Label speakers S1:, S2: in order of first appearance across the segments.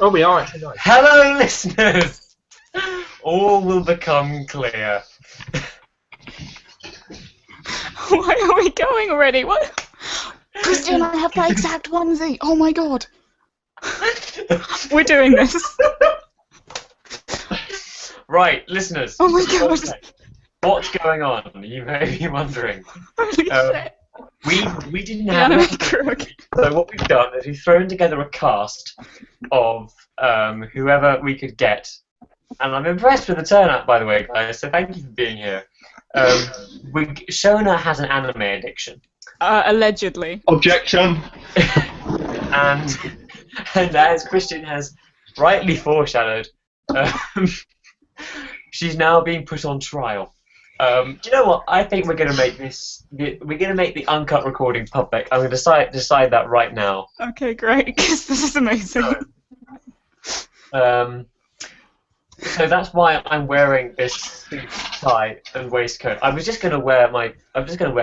S1: Oh, we are actually. Nice.
S2: Hello, listeners! All will become clear.
S3: Why are we going already? What? Kristian, I have that exact onesie. Oh my god. We're doing this.
S2: Right, listeners.
S3: Oh my god.
S2: What's going on? You may be wondering.
S3: Holy shit.
S2: We didn't
S3: The
S2: have
S3: anime
S2: anything.
S3: crew again.
S2: So what we've done is we've thrown together a cast of whoever we could get. And I'm impressed with the turnout, by the way, guys, so thank you for being here. Shona has an anime addiction.
S3: Allegedly.
S4: Objection.
S2: and as Kristian has rightly foreshadowed, she's now being put on trial. Do you know what? I think we're going to make this. We're going to make the uncut recording public. I'm going to decide that right now.
S3: Okay, great, because this is amazing.
S2: So that's why I'm wearing this suit, tie, and waistcoat. I'm just going to wear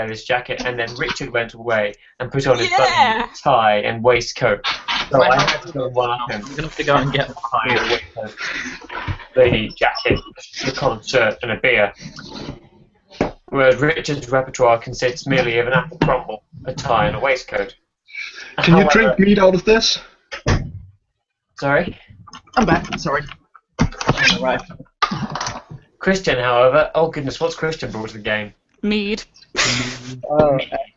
S2: this jacket, and then Richard went away and put on his button, tie, and waistcoat. So I had to go one up him.
S1: We're gonna have to go and get
S2: Tie, the waistcoat, the jacket, the collared shirt, and a beer. Whereas Richard's repertoire consists merely of an apple crumble, a tie, and a waistcoat.
S4: Can you drink meat out of this?
S2: Sorry?
S1: I'm back. Sorry. Alright.
S2: Kristian, however, oh goodness, what's Kristian brought to the game?
S3: Mead.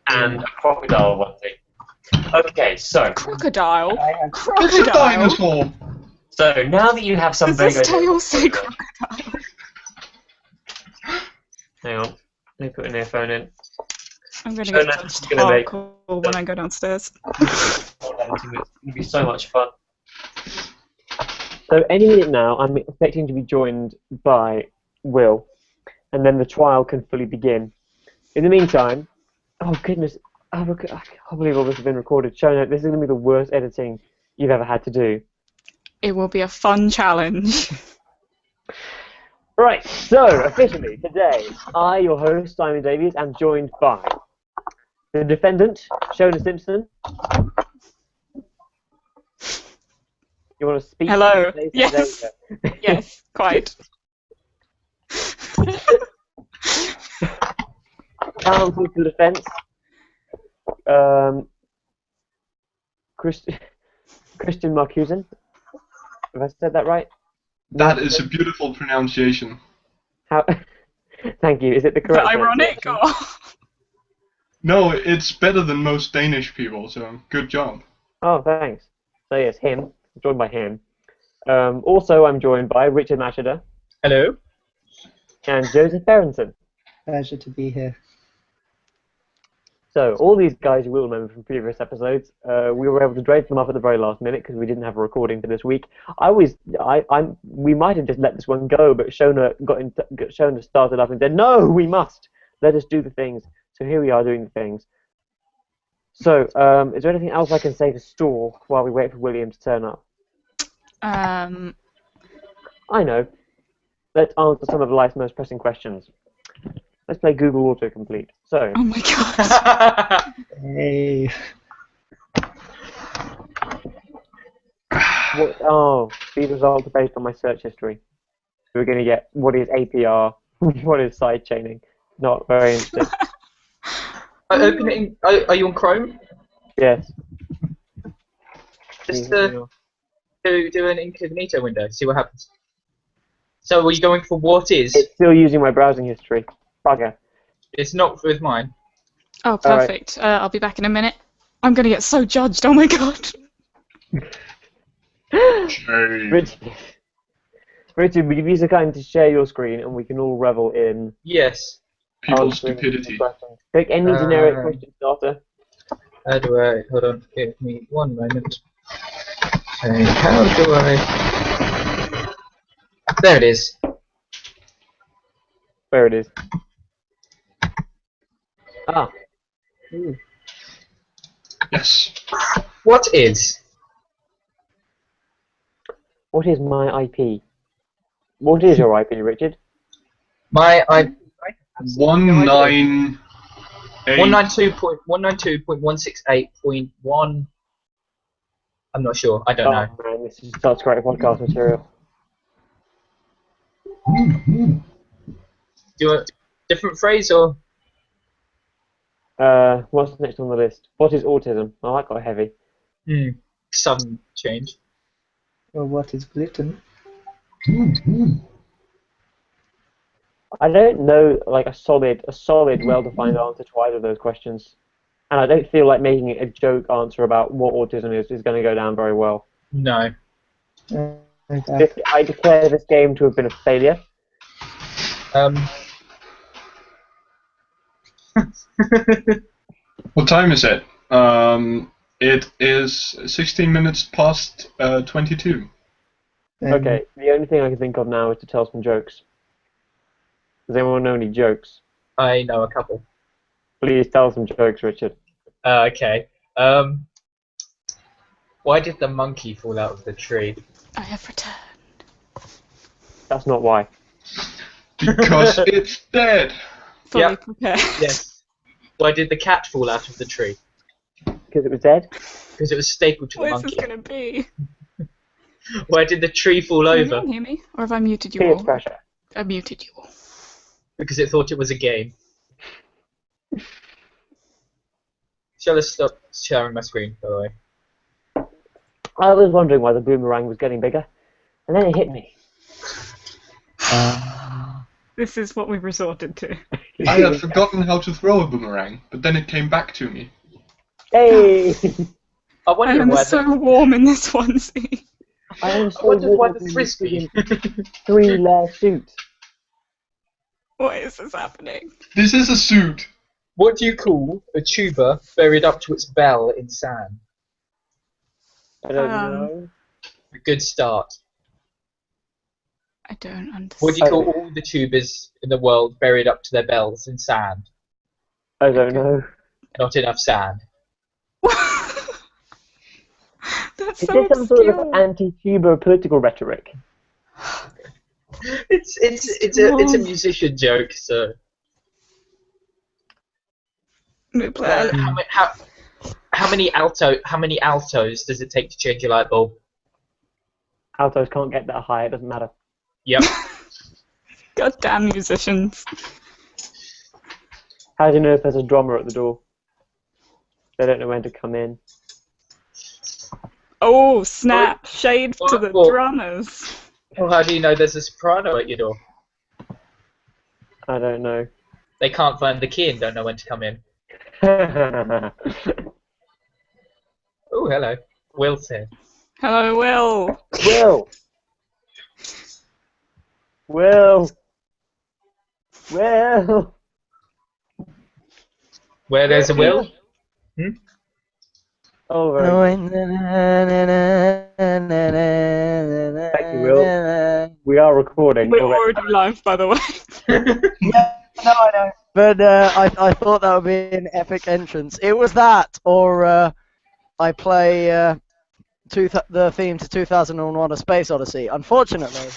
S2: And a crocodile onesie. Okay, so.
S3: Crocodile?
S4: It's a dinosaur!
S2: So, now that you have some
S3: Does
S2: vague
S3: this
S2: idea.
S3: tale say crocodile?
S2: Hang on, let me put an earphone in.
S3: I'm going to
S2: Shona,
S3: get
S2: this is
S3: touched
S2: gonna make-
S3: hardcore when I go downstairs.
S2: It's going to be so much fun. So any minute now, I'm expecting to be joined by Will, and then the trial can fully begin. In the meantime, oh goodness, I can't believe all this has been recorded. Shona, this is going to be the worst editing you've ever had to do.
S3: It will be a fun challenge.
S2: Right, so officially today, I, your host, Simon Davies, am joined by the defendant, Shona Simpson. You want to speak?
S3: Hello.
S2: There
S3: Yes.
S2: you go.
S3: Yes, quite.
S2: Counsel to the defence. Kristian Markusen. Have I said that right?
S4: That is a beautiful pronunciation.
S2: How? Thank you. Is it the
S3: Is
S2: correct?
S3: that ironic or?
S4: No, it's better than most Danish people, so good job.
S2: Oh, thanks. So yes, him. I'm joined by him. Also, I'm joined by Richard Masheder
S1: Hello.
S2: and Joseph Berenson.
S5: Pleasure to be here.
S2: So all these guys you will remember from previous episodes. We were able to drape them up at the very last minute because we didn't have a recording for this week. We might have just let this one go, but Shona started up and said, "No, we must. Let us do the things." So here we are doing the things. So, is there anything else I can say to stall while we wait for William to turn up? I know. Let's answer some of life's most pressing questions. Let's play Google Autocomplete. So,
S3: Oh my god.
S5: Hey.
S2: these results are based on my search history. We're going to get what is APR, what is sidechaining. Not very interesting.
S1: Are you on Chrome?
S2: Yes.
S1: Just do an incognito window. See what happens. So are you going for what is?
S2: It's still using my browsing history. Bugger.
S1: It's not with mine.
S3: Oh, perfect. I'll be back in a minute. I'm gonna get so judged. Oh my god.
S4: Hey.
S2: Richard, would you be so kind to share your screen and we can all revel in
S1: Yes.
S4: People's
S2: answering
S4: stupidity.
S2: questions? Pick any generic question starter.
S1: How do I? Hold on. Give me one moment. Okay. How do I? There it is.
S2: Where it is. Ah.
S4: Yes.
S1: What is?
S2: What is my IP? What is your IP, Richard?
S1: My I.
S4: 198.
S1: 192.168.1. I'm not sure. I don't know.
S2: Man, this is such great podcast material.
S1: Do you want a different phrase or?
S2: What's next on the list? What is autism? Oh, that got heavy.
S1: Some change.
S5: Well, what is gluten?
S2: I don't know like a solid, well-defined answer to either of those questions, and I don't feel like making a joke answer about what autism is going to go down very well.
S1: No.
S5: Okay.
S2: I declare this game to have been a failure.
S4: What time is it? It is 16 minutes past 22.
S2: Okay, the only thing I can think of now is to tell some jokes. Does anyone know any jokes?
S1: I know a couple.
S2: Please tell some jokes, Richard.
S1: Okay. Why did the monkey fall out of the tree?
S3: I have returned.
S2: That's not why.
S4: Because it's dead.
S3: Fully
S1: Yeah.
S3: prepared.
S1: Yes. Why did the cat fall out of the tree?
S2: Because it was dead?
S1: Because it was stapled to the
S3: What is
S1: monkey.
S3: this going to be?
S1: Why did the tree fall
S3: Can
S1: over?
S3: anyone hear me? Or have I muted you
S2: Peer
S3: all?
S2: pressure.
S3: I muted you all.
S1: Because it thought it was a game. Shall I stop sharing my screen, by the way?
S2: I was wondering why the boomerang was getting bigger, and then it hit me.
S3: This is what we've resorted to.
S4: I had forgotten how to throw a boomerang, but then it came back to me.
S2: Hey!
S1: I
S3: I
S1: wonder
S3: am
S1: why
S3: so warm in this onesie.
S2: I am
S1: I
S2: so
S1: wonder why
S2: warm
S1: the
S2: in this
S1: frisbee.
S2: three-layer suit.
S3: What is this happening?
S4: This is a suit.
S1: What do you call a tuba buried up to its bell in sand?
S2: I don't
S3: Um,
S2: know.
S1: A good start.
S3: I don't understand.
S1: What do you call all the tubas in the world buried up to their bells in sand?
S2: I don't know.
S1: Not enough sand.
S3: That's
S2: Is
S3: so
S2: this some sort of
S3: obscure.
S2: anti-tuber political rhetoric?
S1: It's a musician joke, so.
S3: Nuclear.
S1: How many altos does it take to change a light bulb?
S2: Altos can't get that high, it doesn't matter.
S1: Yep.
S3: Goddamn musicians.
S2: How do you know if there's a drummer at the door? They don't know when to come in.
S3: Oh, snap. Shade to the
S1: What?
S3: drummers.
S1: Well, how do you know there's a soprano at your door?
S2: I don't know.
S1: They can't find the key and don't know when to come in. Oh, hello. Will's here.
S3: Hello, Will.
S2: Will! Will! Will!
S1: Where there's a Will?
S2: Oh, very good. Thank you, Will. We are recording.
S3: We're
S2: already.
S3: already live, by the way.
S5: Yeah, no, I know. But I thought that would be an epic entrance. It was that, or I play the theme to 2001: A Space Odyssey. Unfortunately,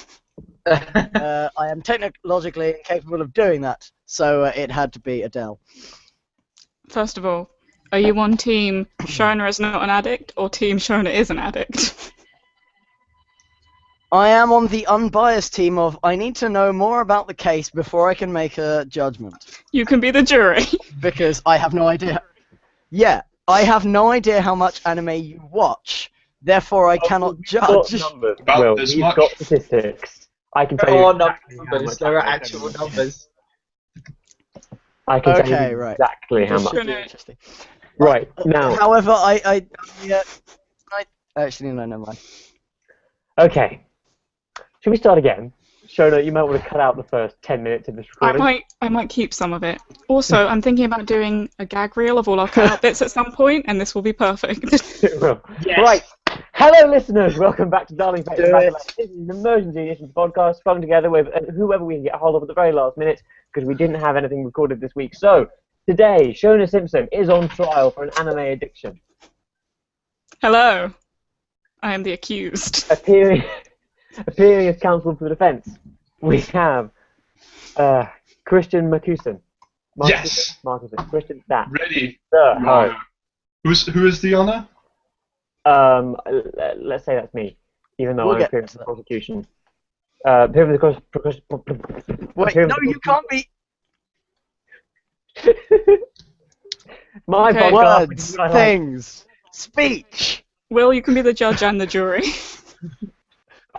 S5: I am technologically incapable of doing that, so it had to be Adele.
S3: First of all, are you on team Shona is not an addict or team Shona is an addict?
S5: I am on the unbiased team of I need to know more about the case before I can make a judgment.
S3: You can be the jury.
S5: Because I have no idea. Yeah, I have no idea how much anime you watch. Therefore, I cannot
S2: We've got
S5: judge.
S2: numbers,
S4: About
S2: Will.
S4: this
S2: We've
S4: much.
S2: got statistics. I can tell
S1: There
S2: you
S1: are
S2: exactly how
S1: numbers.
S2: much
S1: There are
S2: anime
S1: actual
S2: Shona
S1: numbers.
S2: I can tell
S5: Okay,
S2: you
S5: right.
S2: exactly how
S5: This
S2: much.
S5: should be
S3: Gonna-
S5: interesting.
S2: Right, now.
S5: However, I actually no, never mind.
S2: Okay. Should we start again? Shona, you might want to cut out the first 10 minutes of this recording.
S3: I might keep some of it. Also, I'm thinking about doing a gag reel of all our cut out bits at some point, and this will be perfect.
S2: Well,
S1: Yes.
S2: Right. Hello, listeners. Welcome back to Darling Facts
S5: Do
S2: and
S5: it.
S2: Backlights. This is an emergency edition podcast sprung together with whoever we can get a hold of at the very last minute because we didn't have anything recorded this week. So, today, Shona Simpson is on trial for an anime addiction.
S3: Hello. I am the accused.
S2: Appearing as counsel for the defence, we have Kristian Markusen.
S4: Yes.
S2: Markusen. Kristian, that.
S4: Ready.
S2: The
S4: Your
S2: host.
S4: Honor. Who is the honor?
S2: Let's say that's me, even though
S5: We'll
S2: I'm
S5: get
S2: appearing
S5: to
S2: for
S5: that.
S2: prosecution. Appearing for
S5: Wait, no, you can't be.
S2: My
S3: Okay.
S2: podcast.
S5: Words,
S2: I like.
S5: things, speech.
S3: Will, you can be the judge and the jury.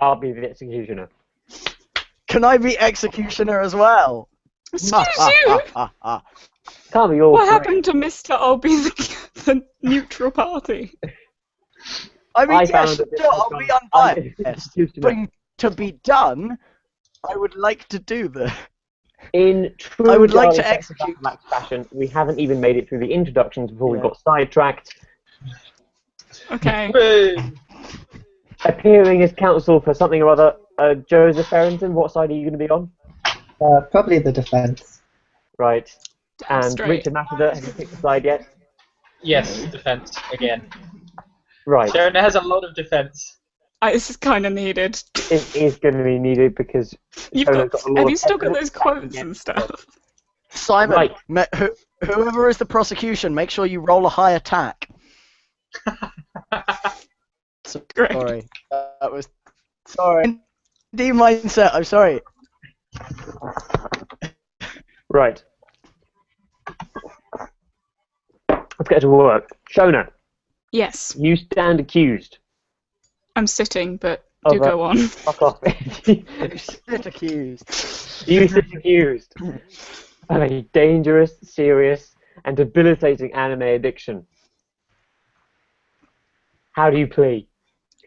S2: I'll be the executioner.
S5: Can I be executioner as well?
S3: Excuse you!
S2: Can't be all
S3: What
S2: three.
S3: happened to Mr. I'll be the neutral party?
S5: I mean,
S2: I
S5: yeah,
S2: found
S5: sure,
S2: a bit
S5: I'll
S2: of
S5: be
S2: fun.
S5: unbiased. But
S2: Executioner.
S5: to be done, I would like to do the.
S2: In true
S5: I would like
S2: Charlie
S5: to
S2: Sexton
S5: execute.
S2: Black fashion, we haven't even made it through the introductions before we
S5: Yeah.
S2: got sidetracked.
S3: Okay.
S1: Woo!
S2: Appearing as counsel for something or other, Joseph Berenson, what side are you going to be on?
S6: Probably the defense.
S2: Right.
S3: Damn
S2: And
S3: straight.
S2: Richard Masheder, have you picked a side yet?
S1: Yes, defense again.
S2: Right.
S1: Sharon has a lot of defense.
S3: This is kind of needed.
S2: It is going to be needed because
S3: You've
S2: Shona's
S3: got,
S2: got a lot
S3: have
S2: of
S3: you still got
S2: evidence
S3: those
S2: backing
S3: quotes
S2: it.
S3: and stuff?
S5: Simon,
S2: Right.
S5: whoever is the prosecution, make sure you roll a high attack.
S3: Great.
S5: Sorry, that was sorry. D mindset. I'm sorry.
S2: Right. Let's get to work. Shona,
S3: Yes,
S2: you stand accused.
S3: I'm sitting, but do
S2: Of a-
S3: go on.
S2: Fuck off.
S5: Shit accused.
S2: You sit accused of a dangerous, serious, and debilitating anime addiction. How do you plead?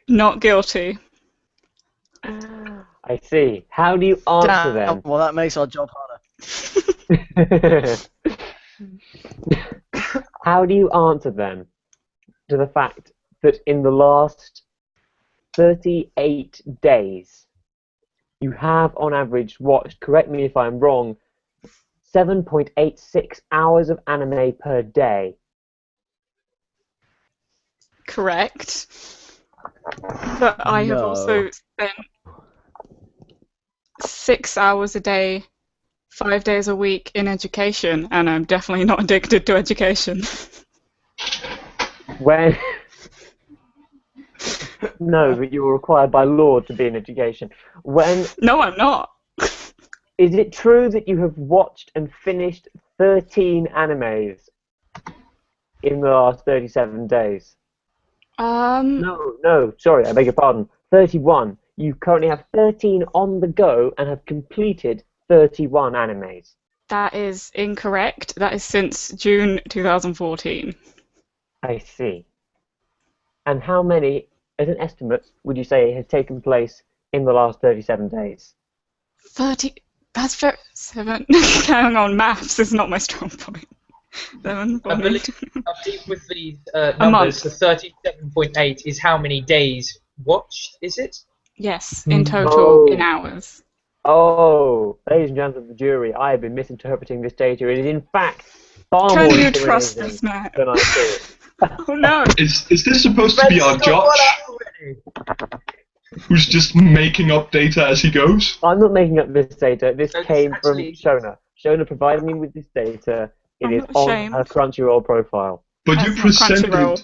S3: Not guilty.
S2: I see. How do you answer
S5: Damn, well, that makes our job harder.
S2: then? How do you answer then to the fact that in the last 38 days you have on average watched, correct me if I'm wrong, 7.86 hours of anime per day?
S3: Correct. But I have
S5: No.
S3: also spent 6 hours a day, 5 days a week in education, and I'm definitely not addicted to education.
S2: When no, but you were required by law to be in education. When
S3: No, I'm not.
S2: is it true that you have watched and finished 13 animes in the last 37 days? No, sorry, I beg your pardon. 31. You currently have 13 on the go and have completed 31 animes.
S3: That is incorrect. That is since June 2014.
S2: I see. And how many, as an estimate, would you say has taken place in the last 37 days?
S3: 30. That's very. 7. Hang on, maths is not my strong point. 7.
S1: I believe with these
S3: month.
S1: numbers, the 37.8 is how many days watched, is it?
S3: Yes, in total,
S2: Oh.
S3: in hours.
S2: Oh, ladies and gentlemen of the jury, I have been misinterpreting this data. It is in fact far
S3: Can
S2: more
S3: you
S2: incriminating
S3: trust this man?
S2: than I thought.
S3: Oh no!
S4: Is this supposed to be our judge? Who's just making up data as he goes?
S2: I'm not making up this data. This
S1: No, this
S2: came
S1: actually-
S2: from Shona. Shona provided me with this data. It
S3: I'm
S2: is
S3: not
S2: on
S3: ashamed.
S2: her Crunchyroll profile.
S4: But
S3: That's
S4: you
S3: not
S4: presented
S3: Crunchyroll.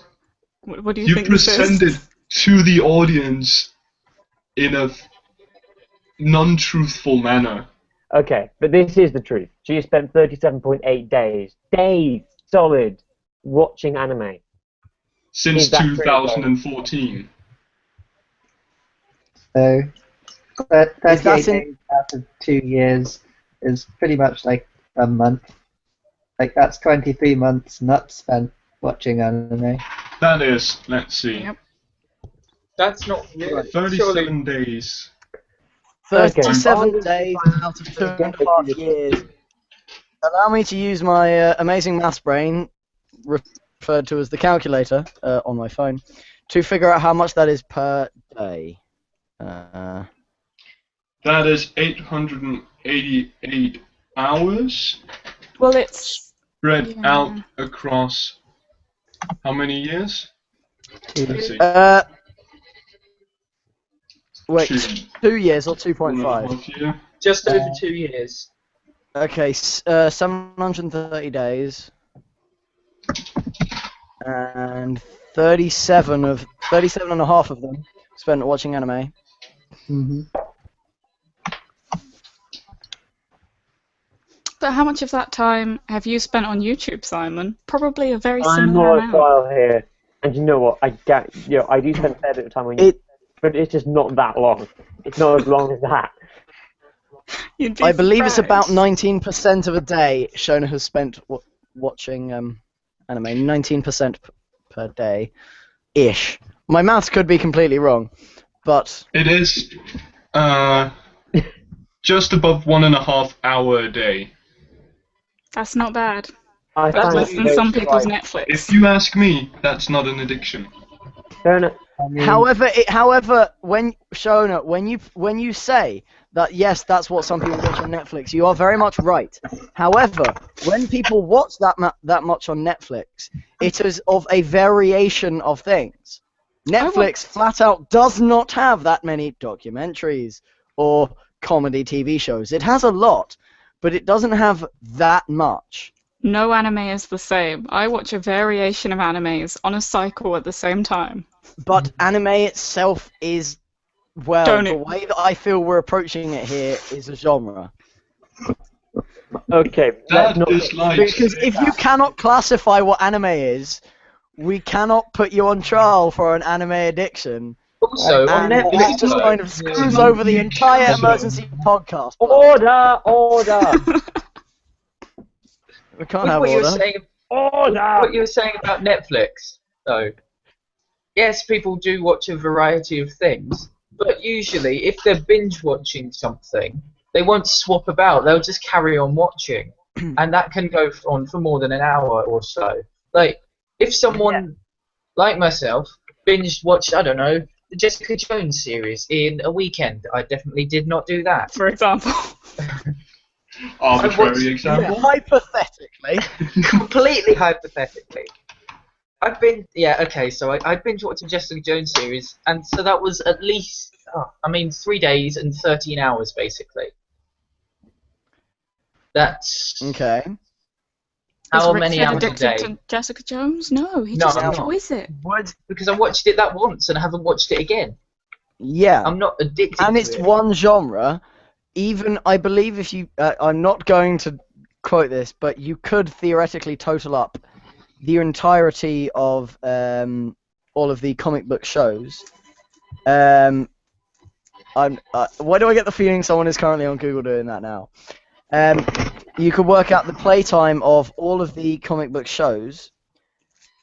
S3: What do you
S4: you
S3: think this
S4: presented
S3: is?
S4: to the audience in a non-truthful manner.
S2: Okay, but this is the truth. She has spent 37.8 days solid, watching anime.
S4: Since
S2: Is that true,
S4: 2014.
S6: So, but
S5: Is that
S6: 38 days out of 2 years is pretty much like a month. Like, that's 23 months not spent watching anime.
S4: That is, let's see,
S3: Yep.
S1: That's not really.
S4: 37 days.
S5: 37
S2: Okay.
S5: days out of 2.5 years. Allow me to use my amazing maths brain, referred to as the calculator on my phone, to figure out how much that is per day.
S4: That is 888 hours
S3: Well, it's.
S4: spread
S3: Yeah.
S4: out across how many years? Let's see.
S5: Wait,
S4: Two.
S5: 2 years or
S4: 1.5
S5: 2.5?
S4: year.
S1: Just over 2 years.
S5: Okay, 730 days. And 37 of 37.5 of them spent watching anime.
S6: Mm-hmm.
S3: But how much of that time have you spent on YouTube, Simon? Probably a very
S2: I'm
S3: similar
S2: on a
S3: amount.
S2: trial here, and you know what? I do spend a fair bit of time on YouTube, but it's just not that long. It's not as long as that.
S3: You'd be
S5: I believe it's about
S3: surprised.
S5: 19% of a day Shona has spent watching anime. 19% per day, ish. My maths could be completely wrong, but
S4: It is just above 1.5 hours a day.
S3: That's not bad.
S2: I
S3: That's
S2: find
S3: less
S2: it
S3: than
S2: very
S3: some people's
S2: surprising.
S3: Netflix.
S4: If you ask me, that's not an addiction.
S2: Fair enough.
S6: I mean,
S5: however, when Shona, when you say that yes, that's what some people watch on Netflix, you are very much right. However, when people watch that much on Netflix, it is of a variation of things. Netflix flat out does not have that many documentaries or comedy TV shows. It has a lot, but it doesn't have that much.
S3: No anime is the same. I watch a variation of animes on a cycle at the same time.
S5: But anime itself is, well,
S3: Don't
S5: the
S3: it?
S5: way that I feel we're approaching it here is a genre.
S2: Okay, let's
S4: That
S2: not.
S4: is like
S5: Because if you cannot classify what anime is, we cannot put you on trial for an anime addiction.
S1: Also, on
S5: And
S1: Netflix,
S5: that just
S1: though,
S5: kind of screws over the entire emergency podcast.
S2: Order!
S5: We can't have
S1: what you were
S5: order.
S1: saying,
S2: Order!
S1: what you were saying about Netflix, though. Yes, people do watch a variety of things, but usually, if they're binge watching something, they won't swap about. They'll just carry on watching, and that can go on for more than an hour or so. Like, if someone like myself binge watched, I don't know, the Jessica Jones series in a weekend, I definitely did not do that.
S3: For example.
S4: arbitrary example.
S5: Hypothetically.
S1: Completely hypothetically. I've binge watched the Jessica Jones series, and so that was at least, 3 days and 13 hours, basically. That's
S5: Okay.
S1: how
S3: Is
S1: many
S3: Rick
S1: hours a
S3: addicted
S1: day.
S3: to Jessica Jones? No, he
S1: No,
S3: just
S1: I'm not.
S3: enjoys it.
S1: Because I watched it that once and I haven't watched it again.
S5: Yeah.
S1: I'm not addicted
S5: And
S1: to
S5: it's
S1: it.
S5: one genre. Even, I believe if you... I'm not going to quote this, but you could theoretically total up the entirety of all of the comic book shows. Why do I get the feeling someone is currently on Google doing that now? You could work out the playtime of all of the comic book shows,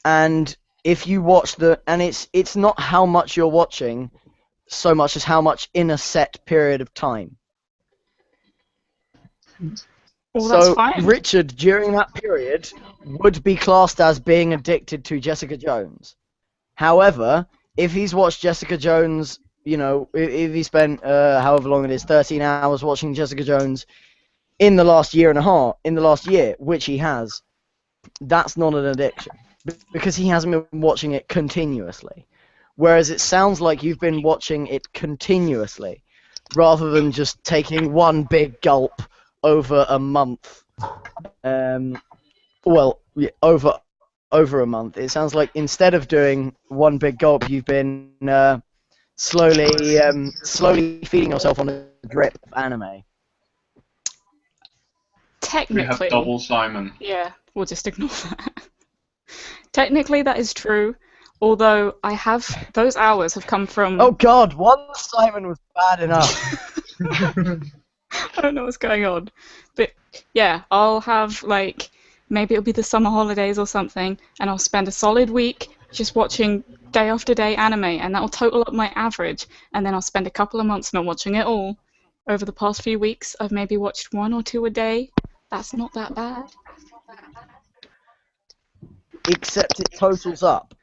S5: and if you watch and it's not how much you're watching so much as how much in a set period of time.
S3: Well, that's
S5: So
S3: fine.
S5: Richard, during that period, would be classed as being addicted to Jessica Jones. However, if he's watched Jessica Jones, if he spent however long it is, 13 hours watching Jessica Jones in the last year, which he has, that's not an addiction because he hasn't been watching it continuously. Whereas it sounds like you've been watching it continuously rather than just taking one big gulp over a month. Over a month. It sounds like instead of doing one big gulp, you've been slowly feeding yourself on a drip of anime.
S3: Technically.
S4: We have double Simon.
S3: Yeah, we'll just ignore that. Technically, that is true. Although those hours have come from.
S5: Oh God, one Simon was bad enough.
S3: I don't know what's going on, but yeah, I'll have maybe it'll be the summer holidays or something, and I'll spend a solid week just watching day after day anime, and that'll total up my average, and then I'll spend a couple of months not watching it all. Over the past few weeks, I've maybe watched 1 or 2 a day. That's not that bad.
S5: Except it totals up.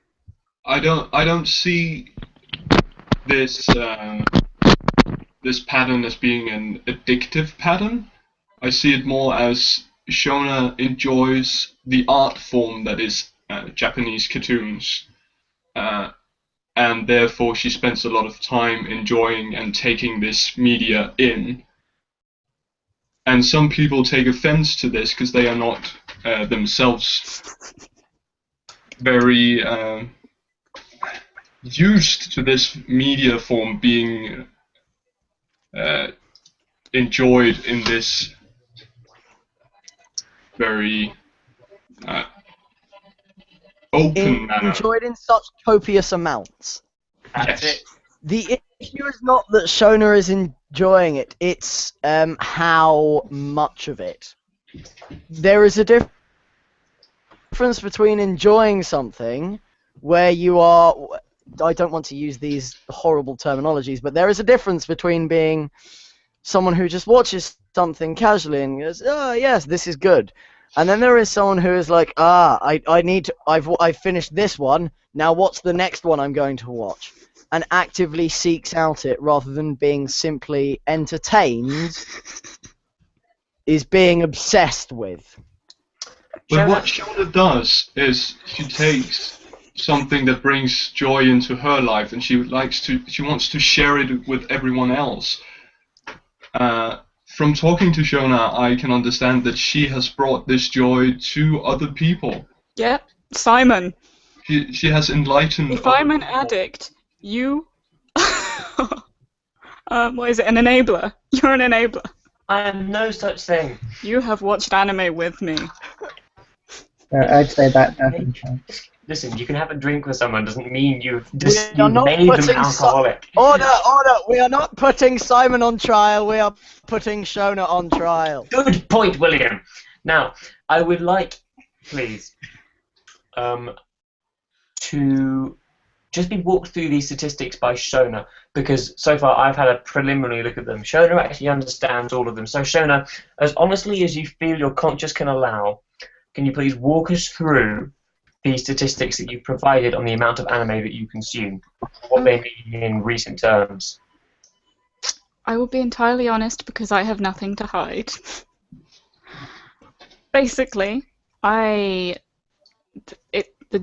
S4: I don't see this this pattern as being an addictive pattern. I see it more as Shona enjoys the art form that is Japanese cartoons, and therefore she spends a lot of time enjoying and taking this media in. And some people take offense to this because they are not themselves very used to this media form being enjoyed in this very open manner.
S5: Enjoyed in such copious amounts.
S2: That's
S4: Yes.
S2: it.
S5: The issue is not that Shona is enjoying it, it's how much of it. There is a difference between enjoying something where you are... I don't want to use these horrible terminologies, but there is a difference between being someone who just watches something casually and goes, oh yes, this is good. And then there is someone who is like, I've finished this one, now what's the next one I'm going to watch? And actively seeks out it rather than being simply entertained, is being obsessed with.
S4: But what Shona does is she takes something that brings joy into her life, and she wants to share it with everyone else. From talking to Shona, I can understand that she has brought this joy to other people.
S3: Yeah, Simon.
S4: She has enlightened.
S3: If I'm an addict, you... what is it, an enabler? You're an enabler.
S2: I am no such thing.
S3: You have watched anime with me.
S6: I'd say that doesn't count.
S2: Listen, you can have a drink with someone doesn't mean you've
S5: We
S2: just
S5: are not
S2: made them
S5: putting
S2: alcoholic.
S5: Order! We are not putting Simon on trial, we are putting Shona on trial.
S2: Good point, William. Now, I would like, please, to just be walked through these statistics by Shona, because so far I've had a preliminary look at them. Shona actually understands all of them. So Shona, as honestly as you feel your conscience can allow, can you please walk us through the statistics that you've provided on the amount of anime that you consume, what they mean in recent terms?
S3: I will be entirely honest because I have nothing to hide. Basically, the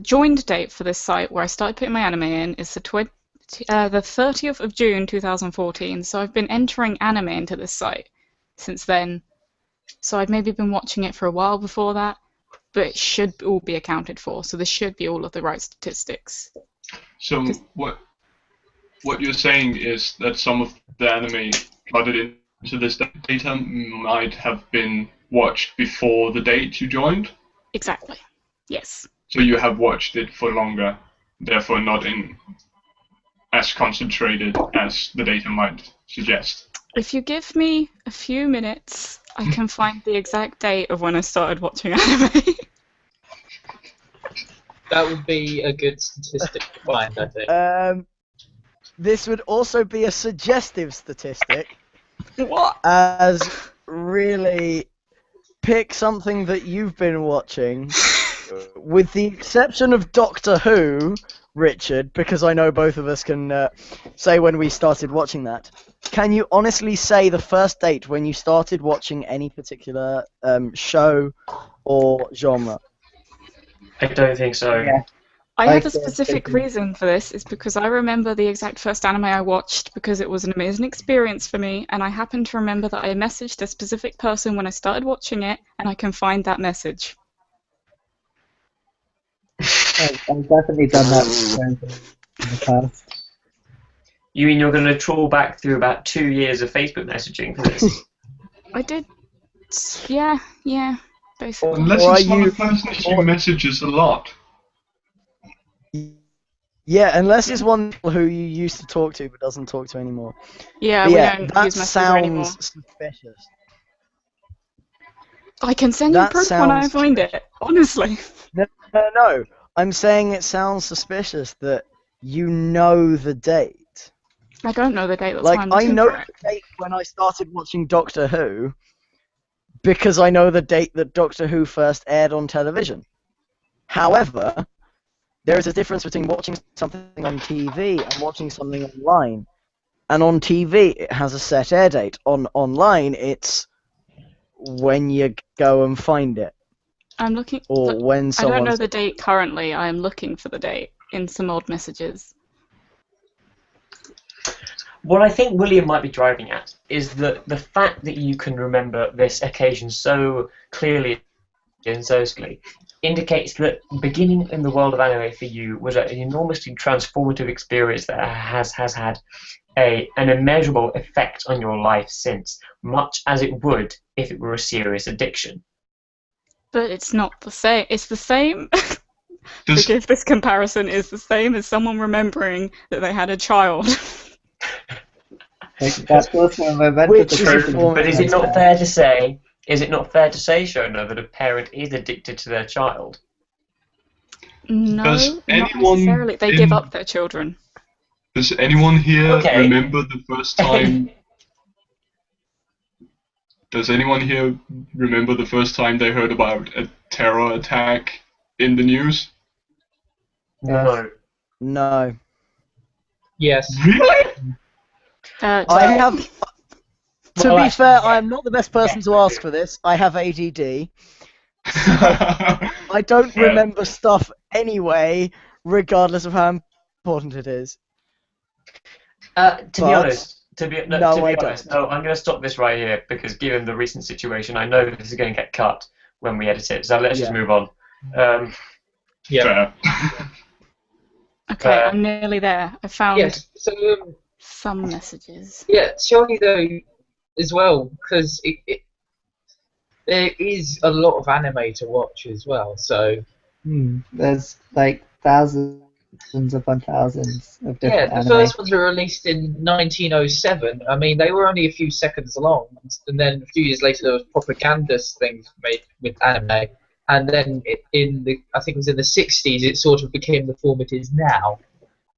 S3: joined date for this site where I started putting my anime in is the 30th of June 2014, so I've been entering anime into this site since then. So I'd maybe been watching it for a while before that, but it should all be accounted for, so there should be all of the right statistics.
S4: So what you're saying is that some of the anime flooded into this data might have been watched before the date you joined?
S3: Exactly. Yes.
S4: So you have watched it for longer, therefore not in as concentrated as the data might suggest.
S3: If you give me a few minutes, I can find the exact date of when I started watching anime.
S1: That would be a good statistic to find, I think.
S5: This would also be a suggestive statistic,
S3: What?
S5: as really pick something that you've been watching, with the exception of Doctor Who, Richard, because I know both of us can say when we started watching that. Can you honestly say the first date when you started watching any particular show or genre?
S2: I don't think so.
S6: Yeah.
S3: I have a
S6: Okay,
S3: specific
S6: thank you.
S3: reason for this, is because I remember the exact first anime I watched because it was an amazing experience for me, and I happen to remember that I messaged a specific person when I started watching it, and I can find that message.
S6: I've definitely done that in the past.
S2: You mean you're going to trawl back through about 2 years of Facebook messaging for this?
S3: I did... Yeah, basically.
S4: Unless
S5: Or
S4: it's
S5: are
S4: one
S5: you-
S4: of the person she messages a lot.
S5: Yeah, unless it's one who you used to talk to but doesn't talk to anymore.
S3: Yeah,
S5: But
S3: we
S5: yeah,
S3: don't
S5: that
S3: use Messenger anymore.
S5: sounds suspicious.
S3: I can send you
S5: that
S3: proof when I
S5: sounds
S3: find it, honestly.
S5: No, I'm saying it sounds suspicious that you know the date.
S3: I don't know the date, that's
S5: Like,
S3: why I'm
S5: I
S3: looking
S5: know
S3: for it.
S5: the date when I started watching Doctor Who, because I know the date that Doctor Who first aired on television. However, there is a difference between watching something on TV and watching something online. And on TV, it has a set air date. Online, it's when you go and find it,
S3: I'm looking...
S5: or
S3: Look,
S5: when
S3: I
S5: someone.
S3: don't know the date currently, I am looking for the date in some old messages.
S2: What I think William might be driving at is that the fact that you can remember this occasion so clearly
S7: socially, indicates that beginning in the world of anime for you was an enormously transformative experience that has had an immeasurable effect on your life since, much as it would if it were a serious addiction.
S3: But it's not the same. It's the same.
S4: Does,
S3: Forgive this comparison is the same as someone remembering that they had a child.
S6: Like, that's also a moment
S5: Which
S6: of
S5: is a
S6: the
S5: form
S7: But is it not fair to say? Is it not fair to say, Shona, that a parent is addicted to their child?
S3: No,
S4: Does
S3: not
S4: anyone
S3: necessarily. They give up their children.
S4: Does anyone here
S7: Okay.
S4: remember the first time? Does anyone here remember the first time they heard about a terror attack in the news?
S7: No.
S5: No.
S1: Yes.
S4: Really?
S5: I have. To
S7: Well,
S5: be
S7: actually,
S5: fair,
S7: yeah.
S5: I am not the best person to ask for this. I have ADD. I don't
S4: Fair.
S5: remember stuff anyway, regardless of how important it is.
S7: To be
S5: But-
S7: honest, to be
S5: No, I
S7: honest,
S5: don't.
S7: no, I'm going to stop this right here because given the recent situation, I know this is going to get cut when we edit it. So let's just
S5: Yeah.
S7: move on.
S1: Yeah.
S4: Fair.
S3: Okay, I'm nearly there. I found
S1: Yes. So
S3: some messages.
S1: yeah, surely though, as well, because there is a lot of anime to watch as well. So
S6: There's like thousands upon thousands of different
S1: yeah, the
S6: anime.
S1: first ones were released in 1907. I mean, they were only a few seconds long, and then a few years later there was propagandist things made with anime, and then I think it was in the 60s it sort of became the form it is now.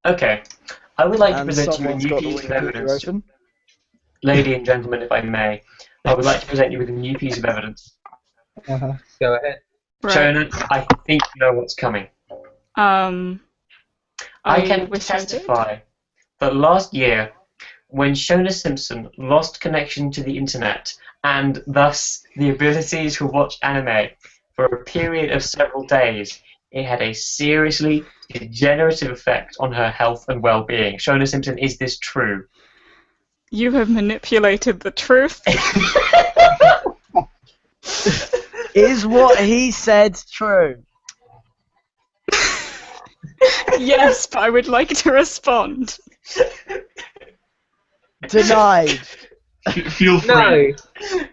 S7: Okay, I would like to
S5: And
S7: present you a
S5: someone's
S7: new
S5: got the
S7: piece of
S5: Wikipedia
S7: evidence,
S5: open.
S7: lady and gentlemen, if I may. I would like to present you with a new piece of evidence.
S6: Uh-huh.
S1: Go ahead.
S3: Right.
S7: Shona, I think you know what's coming. I can
S3: wish I did.
S7: testify that last year, when Shona Simpson lost connection to the internet and thus the ability to watch anime for a period of several days, it had a seriously degenerative effect on her health and well-being. Shona Simpson, is this true?
S3: You have manipulated the truth.
S5: Is what he said true?
S3: Yes, but I would like to respond.
S5: Denied.
S4: Feel free.
S1: No.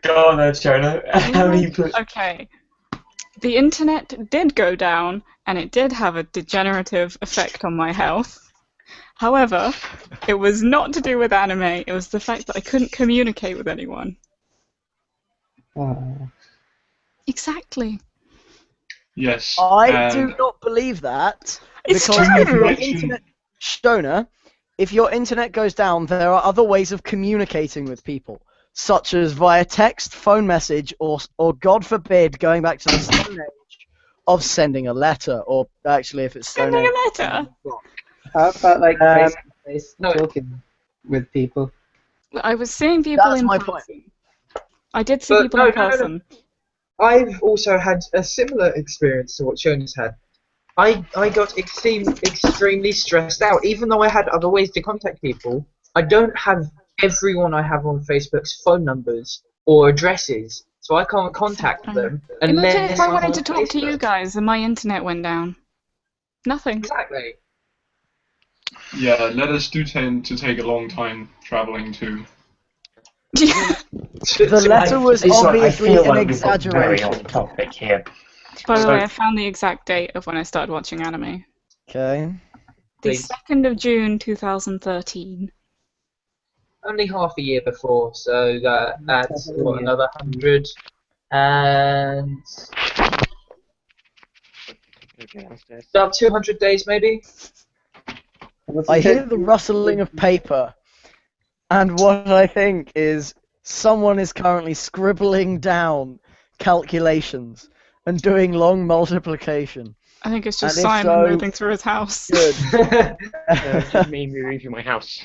S7: Go on then, Shona. How do you put...
S3: Okay. The internet did go down, and it did have a degenerative effect on my health. However, it was not to do with anime, it was the fact that I couldn't communicate with anyone.
S6: Oh.
S3: Exactly.
S4: Yes.
S5: I do not believe that.
S3: It's
S5: Because if
S3: true!
S5: your internet, Shona, if your internet goes down, there are other ways of communicating with people, such as via text, phone message, or God forbid, going back to the Stone Age, of sending a letter, or actually, if it's Stone
S3: Sending
S5: Age,
S3: a letter?
S6: How about like face-to-face
S1: no.
S6: talking with people?
S3: I was seeing people
S5: That's
S3: in
S5: my
S3: person.
S5: point.
S3: I did see
S1: But
S3: people
S1: no,
S3: in
S1: no, no, no.
S3: person.
S1: I've also had a similar experience to what Shona's had. I got extremely stressed out. Even though I had other ways to contact people, I don't have everyone I have on Facebook's phone numbers or addresses, so I can't contact them unless
S3: Imagine if I
S1: I'm
S3: wanted
S1: on
S3: to talk to you
S1: Facebook.
S3: guys and my internet went down. Nothing.
S1: Exactly.
S4: Yeah, letters do tend to take a long time traveling too.
S5: The letter was obviously an exaggeration.
S7: Very off topic here.
S3: By the
S7: So-
S3: way, I found the exact date of when I started watching anime.
S5: Okay.
S3: The
S1: Please.
S3: 2nd of June 2013.
S1: Only half a year before, so that's
S6: Half a
S1: what,
S6: year.
S1: another 100 and about 200 days maybe.
S5: I hear the rustling of paper, and what I think is someone is currently scribbling down calculations and doing long multiplication.
S3: I think it's just
S5: And if
S3: Simon
S5: so-
S3: moving through his house.
S5: Good.
S2: It's just me moving through my house.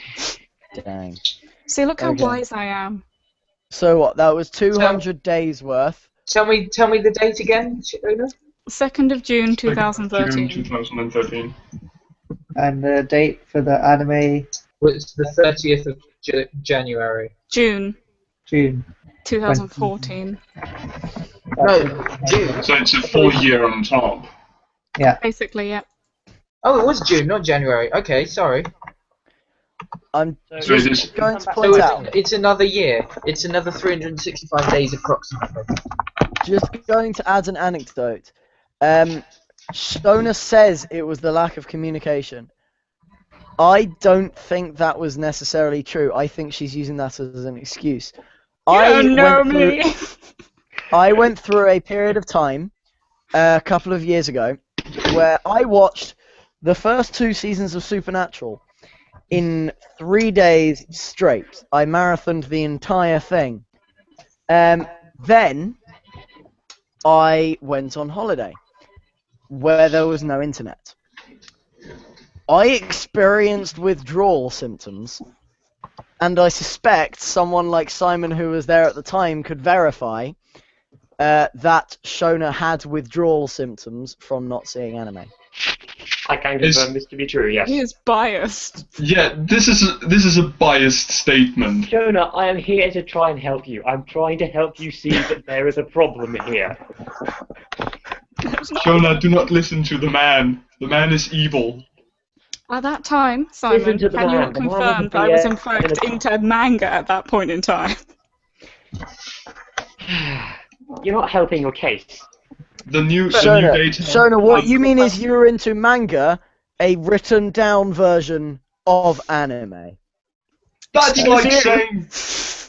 S5: Dang.
S3: See, look how
S5: Okay.
S3: wise I am.
S5: So what? That was 200 days worth.
S1: Tell me the date again, Shona.
S3: 2nd of June
S4: June
S3: 2013.
S4: 2013.
S6: And the date for the anime,
S1: Was the 30th of January.
S3: June
S6: June.
S3: 2014.
S1: No, June.
S4: So it's a full year on top.
S6: Yeah.
S3: Basically, yeah.
S1: Oh, it was June, not January. Okay, sorry.
S5: I'm
S4: So it
S5: just
S4: is.
S5: going to
S1: So
S5: point out.
S1: it's another year. It's another 365 days approximately.
S5: Just going to add an anecdote. Shona says it was the lack of communication. I don't think that was necessarily true. I think she's using that as an excuse. I went through a period of time a couple of years ago where I watched the first 2 seasons of Supernatural in 3 days straight. I marathoned the entire thing. Then I went on holiday where there was no internet. I experienced withdrawal symptoms, and I suspect someone like Simon, who was there at the time, could verify that Shona had withdrawal symptoms from not seeing anime.
S7: I can confirm this to be true, yes.
S3: He is biased.
S4: Yeah, this is a biased statement.
S7: Shona, I am here to try and help you. I'm trying to help you see that there is a problem here.
S4: Shona, do not listen to the man. The man is evil.
S3: At that time, Simon,
S7: Listen to the
S3: can you
S7: man. The man
S3: confirm
S7: is
S3: that I was in
S7: BS
S3: fact into manga at that point in time?
S7: You're not helping your case.
S4: The new
S5: Shona,
S4: data.
S5: Shona, what you mean is you were into manga, a written down version of anime.
S4: That's like saying.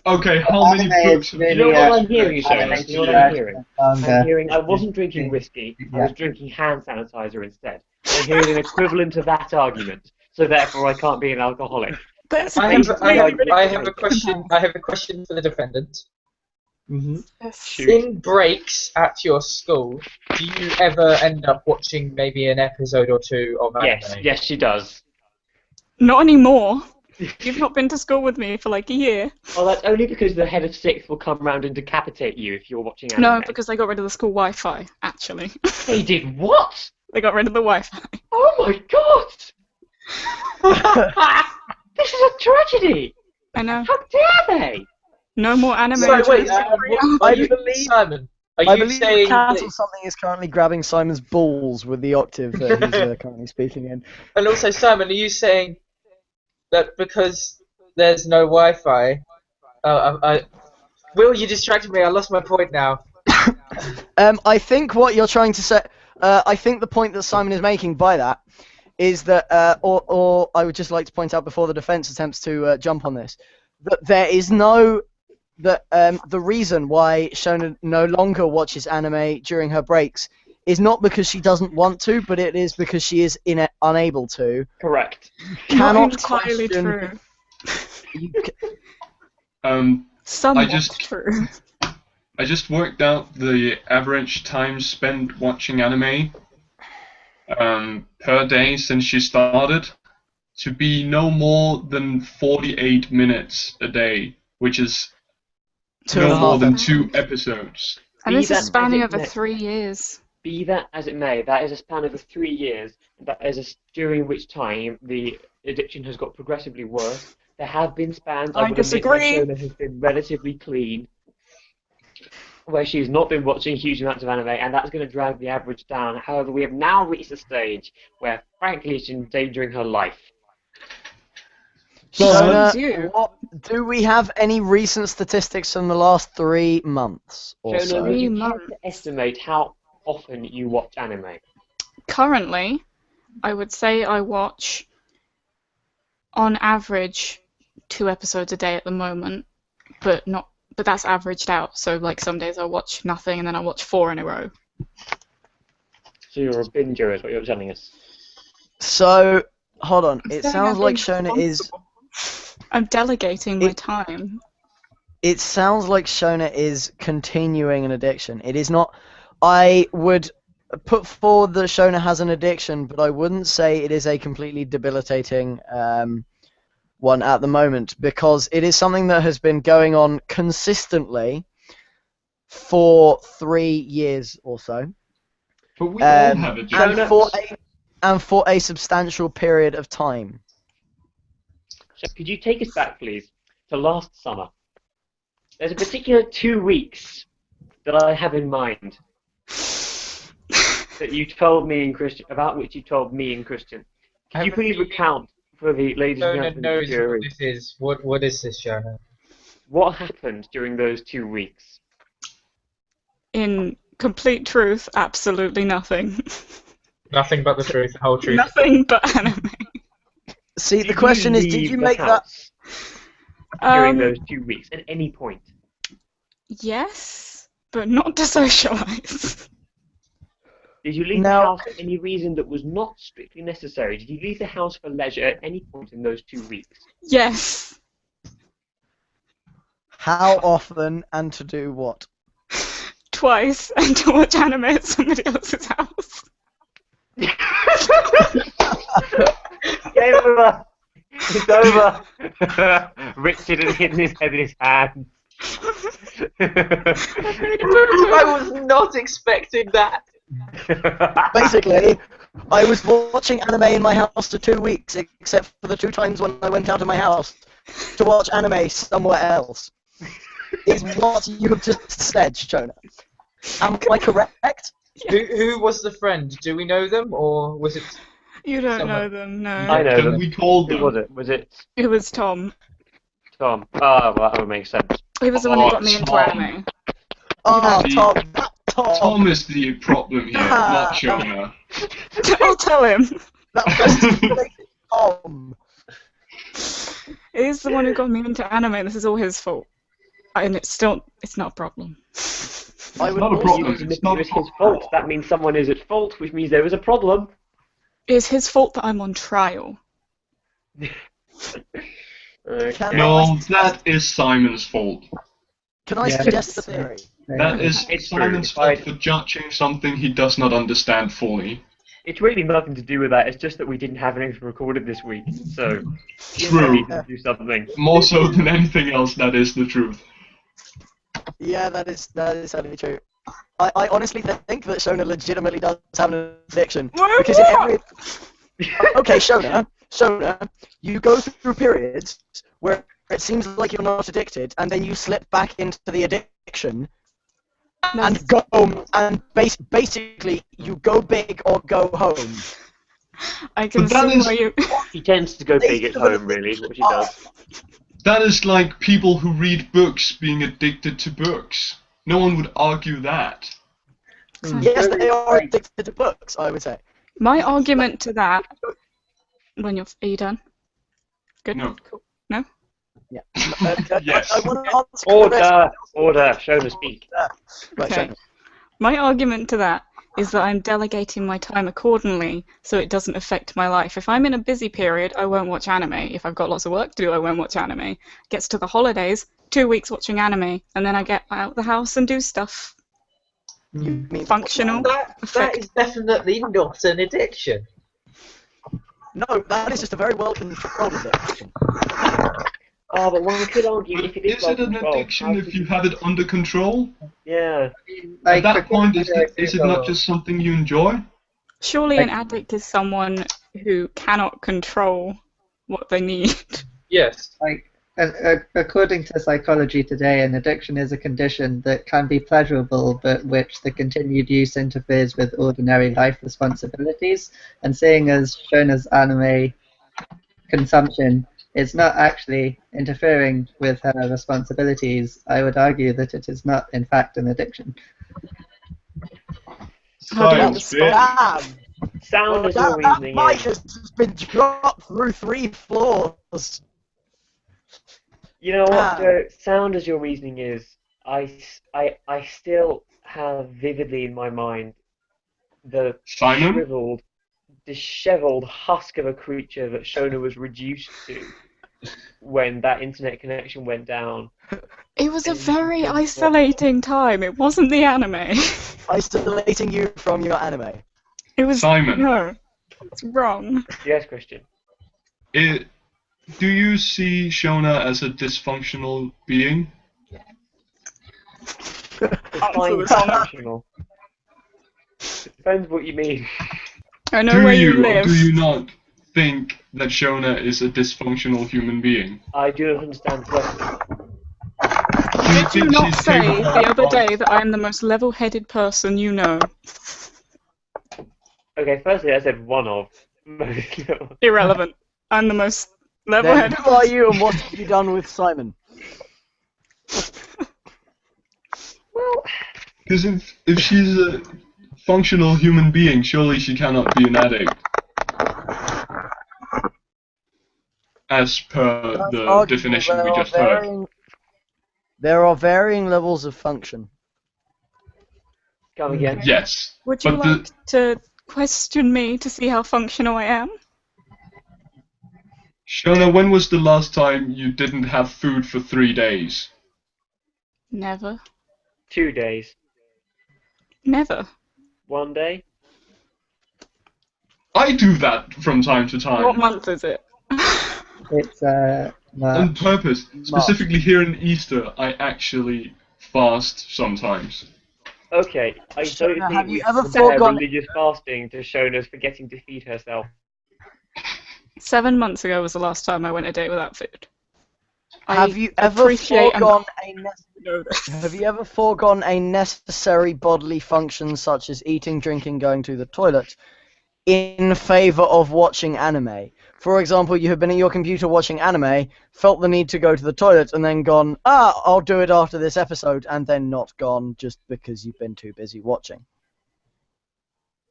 S4: Okay, how many
S6: Anime
S4: books?
S6: is
S4: Have
S6: really,
S7: You know what I'm
S6: uh,
S7: hearing, Shona?
S6: anime
S7: You know what I'm
S6: is
S7: hearing?
S6: manga.
S7: I'm hearing I wasn't drinking whiskey, I was drinking hand sanitizer instead. I'm hearing an equivalent to that argument, so therefore I can't be an alcoholic.
S3: That's
S1: I have
S3: completely
S1: a question. I have a question for the defendant.
S3: ridiculous.
S1: In breaks at your school, do you ever end up watching maybe an episode or 2 of anime?
S7: Yes, she does.
S3: Not anymore. You've not been to school with me for like a year.
S7: Well, that's only because the head of sixth will come round and decapitate you if you're watching anime.
S3: No, because they got rid of the school Wi-Fi, actually.
S7: They did what?
S3: They got rid of the Wi-Fi.
S7: Oh my god! This is a tragedy!
S3: I know.
S7: How dare they?
S3: No more anime.
S1: So wait,
S5: I believe-
S1: Simon, are
S5: I
S1: you
S5: believe the
S1: saying
S5: cat
S1: that,
S5: or something is currently grabbing Simon's balls with the octave that he's currently speaking in.
S1: and also Simon, are you saying that because there's no Wi-Fi, Will, you distracted me, I lost my point now.
S5: I think what you're trying to say, I think the point that Simon is making by that is that, or I would just like to point out before the defense attempts to jump on this, that there is no, that the reason why Shona no longer watches anime during her breaks is not because she doesn't want to, but it is because she is unable to.
S7: Correct.
S3: Not
S5: Cannot
S3: entirely
S5: question.
S3: true.
S5: You
S3: Somewhat
S4: just-
S3: true.
S4: I just worked out the average time spent watching anime per day since she started to be no more than 48 minutes a day, which is
S5: Two and
S4: no
S5: a
S4: more
S5: half
S4: than
S5: episodes.
S4: 2 episodes.
S3: And
S7: Be
S3: this
S7: that
S3: is
S7: as
S3: spanning
S7: it
S3: over
S7: may.
S3: 3 years.
S7: Be that as it may, that is a span of 3 years. That is during which time the addiction has got progressively worse. There have been spans, I
S3: I
S7: would admit, where
S3: disagree.
S7: Shona has been relatively clean, where she's not been watching huge amounts of anime, and that's going to drag the average down. However, we have now reached a stage where, frankly, she's endangering her life.
S5: Shona,
S3: you.
S5: what, do we have any recent statistics from the last 3 months or
S7: Shona,
S5: so?
S7: would you
S3: 3
S7: care
S3: months.
S7: to estimate how often you watch anime?
S3: Currently, I would say I watch, on average, 2 episodes a day at the moment, but that's averaged out. So like some days I watch nothing and then I watch 4 in a row.
S7: So you're a binger, is what you're telling us.
S5: So, hold on.
S3: I'm
S5: It
S3: saying
S5: sounds
S3: I'm
S5: like
S3: being
S5: Shona is.
S3: responsible. I'm delegating my
S5: It-
S3: time.
S5: It sounds like Shona is continuing an addiction. It is not. I would put forward that Shona has an addiction, but I wouldn't say it is a completely debilitating one at the moment, because it is something that has been going on consistently for 3 years or so.
S4: But we all have
S5: And
S4: addictions.
S5: for a substantial period of time.
S7: So could you take us back, please, to last summer? There's a particular 2 weeks
S2: that I have in mind that you told me and Kristian, about which you told me and Kristian. Could you please recount for the ladies and
S1: Shona
S2: gentlemen of
S1: knows
S2: the
S1: what
S2: jury
S1: this is. What is this, Shona?
S2: what happened during those 2 weeks?
S3: In complete truth, absolutely nothing.
S1: Nothing but the truth, the whole truth.
S3: Nothing but anime.
S5: See,
S2: Did
S5: the question
S2: you
S5: is, did
S2: leave
S5: you
S2: the
S5: make that?
S2: house during
S3: Um,
S2: those 2 weeks at any point?
S3: yes, but not to socialize.
S2: Did you leave the
S5: Now-
S2: house for any reason that was not strictly necessary? Did you leave the house for leisure at any point in those 2 weeks?
S3: Yes,
S5: How often and to do what?
S3: twice, and to watch anime at somebody else's house.
S2: Game over! It's over! Richard had hidden his head in his hands.
S1: I was not expecting that.
S5: Basically, I was watching anime in my house for 2 weeks, except for the 2 times when I went out of my house to watch anime somewhere else. Is what you have just said, Shona. Am I correct?
S1: Who was the friend? Do we know them, or was it?
S3: You don't
S1: Someone-
S3: know them, no.
S2: I know
S4: Can
S2: them.
S4: we call
S2: Who
S4: them?
S2: was it? Was it
S3: It was Tom.
S2: Tom? Ah, well, that would make sense.
S3: He was the one who
S4: Oh,
S3: got me into
S4: Tom.
S3: anime.
S5: Oh,
S4: The-
S5: Tom.
S4: Tom is the problem here, not Shona.
S3: I'll tell him.
S5: That was Tom.
S3: He's the one who got me into anime. This is all his fault. And it's not a problem.
S5: I would
S4: not a
S5: also-
S4: problem.
S2: Even
S4: It's
S2: if
S4: not
S2: it was his fault, that means someone is at fault, which means there was a problem.
S3: It's his fault that I'm on trial.
S5: Can
S4: No,
S5: I-
S4: that is Simon's fault.
S5: Can I
S6: Yeah.
S5: suggest a theory?
S4: That is
S2: It's true.
S4: Simon's fault for judging something he does not understand fully.
S2: It's really nothing to do with that. It's just that we didn't have anything recorded this week, so
S4: True.
S2: we can do something.
S4: More so than anything else, that is the truth.
S5: Yeah, that is certainly true. I honestly think that Shona legitimately does have an addiction. Because in every... Okay, Shona, you go through periods where it seems like you're not addicted, and then you slip back into the addiction, and go and basically you go big or go home.
S3: I can
S4: But that
S3: see
S4: is-
S3: why you.
S2: She tends to go big at home, really, is what she does.
S4: That is like people who read books being addicted to books. No one would argue that.
S5: Yes, they are addicted to books, I would say.
S3: My argument to that. Are you done? Good.
S4: No.
S3: Cool. No.
S5: Yeah.
S4: Yes.
S5: I want to answer the rest.
S2: Order, Shona, speak.
S5: Right,
S3: Okay.
S5: Shona.
S3: My argument to that is that I'm delegating my time accordingly so it doesn't affect my life. If I'm in a busy period, I won't watch anime. If I've got lots of work to do, I won't watch anime. Gets to the holidays, 2 weeks watching anime, and then I get out of the house and do stuff.
S5: You mean
S3: Functional.
S1: That is definitely not an addiction.
S5: No, that is just a very well controlled addiction.
S2: Oh, but one could argue if it is
S4: Is it an
S2: well-controlled,
S4: addiction
S2: how
S4: if
S2: could
S4: you have it under control?
S2: Yeah.
S4: At that point, is it not just something you enjoy?
S3: Surely an addict is someone who cannot control what they need.
S1: Yes.
S6: According to Psychology Today, an addiction is a condition that can be pleasurable, but which the continued use interferes with ordinary life responsibilities. And seeing as Shona's anime consumption is not actually interfering with her responsibilities, I would argue that it is not, in fact, an addiction.
S3: How do you
S4: Science,
S3: respond?
S4: bitch.
S5: Damn!
S2: Sound as your
S5: That
S2: reasoning
S5: mic
S2: is.
S5: has been dropped through 3 floors.
S2: You know what,
S5: Ah.
S2: Joe? Sound as your reasoning is, I still have vividly in my mind the
S4: Simon?
S2: disheveled husk of a creature that Shona was reduced to when that internet connection went down.
S3: It was a very isolating time. It wasn't the anime.
S5: Isolating you from your anime.
S3: It was
S4: Simon.
S3: No, it's wrong.
S2: Yes, Kristian.
S4: Do you see Shona as a dysfunctional being?
S2: Fine, functional. Depends what you mean.
S3: I know
S4: Do
S3: where you
S4: you or
S3: live.
S4: do you not think that Shona is a dysfunctional human being?
S2: I do not understand the question.
S4: Do you
S3: Did you
S4: think
S3: not
S4: she's
S3: say
S4: capable
S3: the
S4: of
S3: other day that I am the most level-headed person you know?
S2: Okay, firstly, I said one of.
S3: Irrelevant. I'm the most
S5: Then
S3: level-headed.
S5: who are you and what have you done with Simon?
S2: Well,
S4: Because if she's a functional human being, surely she cannot be an addict. As per
S5: That's
S4: the
S5: arguable.
S4: definition
S5: There
S4: we
S5: are
S4: just heard.
S5: There are varying levels of function.
S2: come again.
S4: Yes.
S3: Would you
S4: But
S3: like to question me to see how functional I am?
S4: Shona, when was the last time you didn't have food for 3 days?
S3: Never.
S2: 2 days.
S3: Never.
S2: 1 day.
S4: I do that from time to time.
S3: What month is it?
S6: It's
S4: On
S6: March.
S4: purpose. Specifically here in Easter, I actually fast sometimes.
S2: Okay, I don't
S5: Shona,
S2: think
S5: have
S2: we
S5: you ever
S2: compare
S5: forgone-
S2: religious fasting to Shona's forgetting to feed herself.
S3: 7 months ago was the last time I went a day without food.
S5: Have you ever
S3: appreciate and
S5: foregone
S3: know this.
S5: Have you ever foregone a necessary bodily function such as eating, drinking, going to the toilet in favor of watching anime? For example, you have been at your computer watching anime, felt the need to go to the toilet, and then gone, I'll do it after this episode, and then not gone just because you've been too busy watching.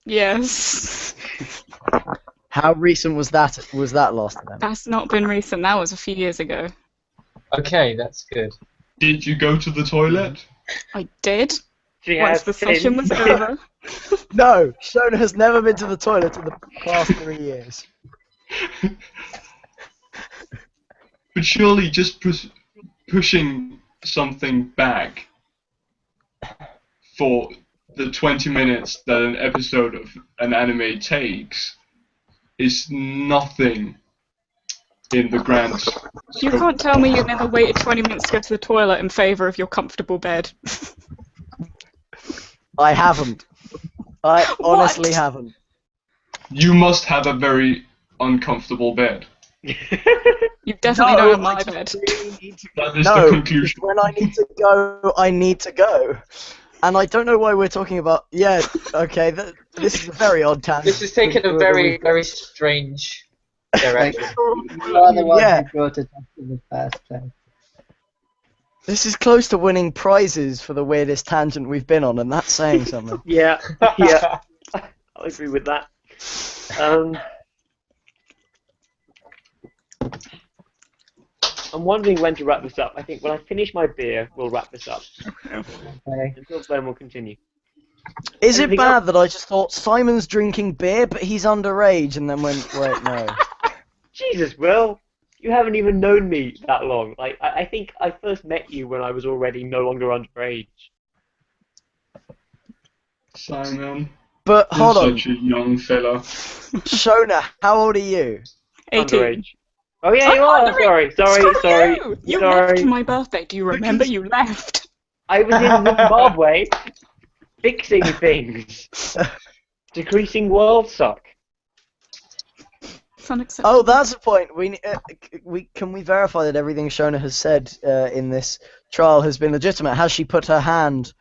S3: Yes.
S5: How recent was that last event?
S3: That's not been recent. That was a few years ago.
S1: Okay, that's good.
S4: Did you go to the toilet?
S3: I did.
S2: She
S3: Once
S2: has
S3: the session was
S2: since.
S3: over.
S5: No, Shona has never been to the toilet in the past 3 years.
S4: But surely just pushing something back for the 20 minutes that an episode of an anime takes is nothing in the grand
S3: You
S4: scope.
S3: can't tell me you never waited 20 minutes to go to the toilet in favour of your comfortable bed.
S5: I haven't. I honestly
S3: What?
S5: haven't.
S4: You must have a very uncomfortable bed.
S3: You definitely
S5: No,
S3: don't have my
S5: I
S3: bed.
S5: really need to
S4: That is
S5: No,
S4: the conclusion.
S5: when I need to go, I need to go. And I don't know why we're talking about... Yeah, okay, this is a very odd tangent.
S1: This has taken a very, very strange direction.
S6: You are the one
S5: Yeah.
S6: who brought it up in the first place.
S5: This is close to winning prizes for the weirdest tangent we've been on, and that's saying something.
S2: Yeah, I'll agree with that. I'm wondering when to wrap this up. I think when I finish my beer, we'll wrap this up.
S6: Okay.
S2: Until then, we'll continue.
S5: Is it
S2: Anything
S5: bad
S2: else?
S5: that I just thought Simon's drinking beer, but he's underage, and then went, wait, no.
S2: Jesus, Will, you haven't even known me that long. Like, I think I first met you when I was already no longer underage.
S4: Simon,
S5: But
S4: you're
S5: hold on,
S4: such a young fella.
S5: Shona, how old are you?
S3: 18.
S2: Underage. Oh yeah, you
S3: I'm
S2: are.
S3: underage.
S2: Sorry.
S3: Screw you! You left
S2: Sorry.
S3: on my birthday. Do you remember? You left.
S2: I was in Zimbabwe fixing things. Decreasing world suck.
S3: It's unacceptable.
S5: Oh, that's the point. Can we verify that everything Shona has said in this trial has been legitimate? Has she put her hand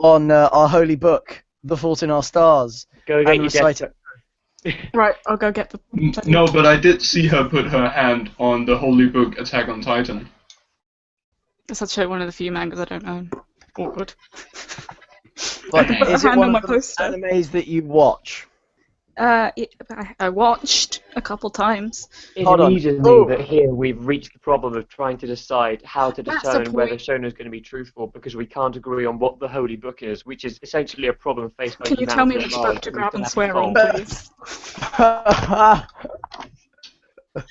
S5: on our holy book, The Fault in Our Stars,
S2: Go get
S5: and
S2: your
S5: recite it?
S3: Right, I'll go get the...
S4: No, but I did see her put her hand on the holy book Attack on Titan.
S3: It's actually one of the few mangas I don't own. Awkward.
S5: But
S3: Put
S5: is
S3: a
S5: it
S3: hand
S5: one
S3: on
S5: of
S3: my
S5: the
S3: poster.
S5: animes that you watch?
S3: I watched a couple times.
S2: It
S5: Hold on.
S2: amuses
S5: Oh.
S2: me that here we've reached the problem of trying to decide how to
S3: That's the
S2: determine whether
S3: point.
S2: Shona is going to be truthful because we can't agree on what the holy book is, which is essentially a problem faced by
S3: Can you tell me
S2: humanity
S3: which
S2: at large
S3: book to
S2: that we
S3: grab
S2: still
S3: and
S2: have to
S3: swear on,
S2: solve.
S3: please?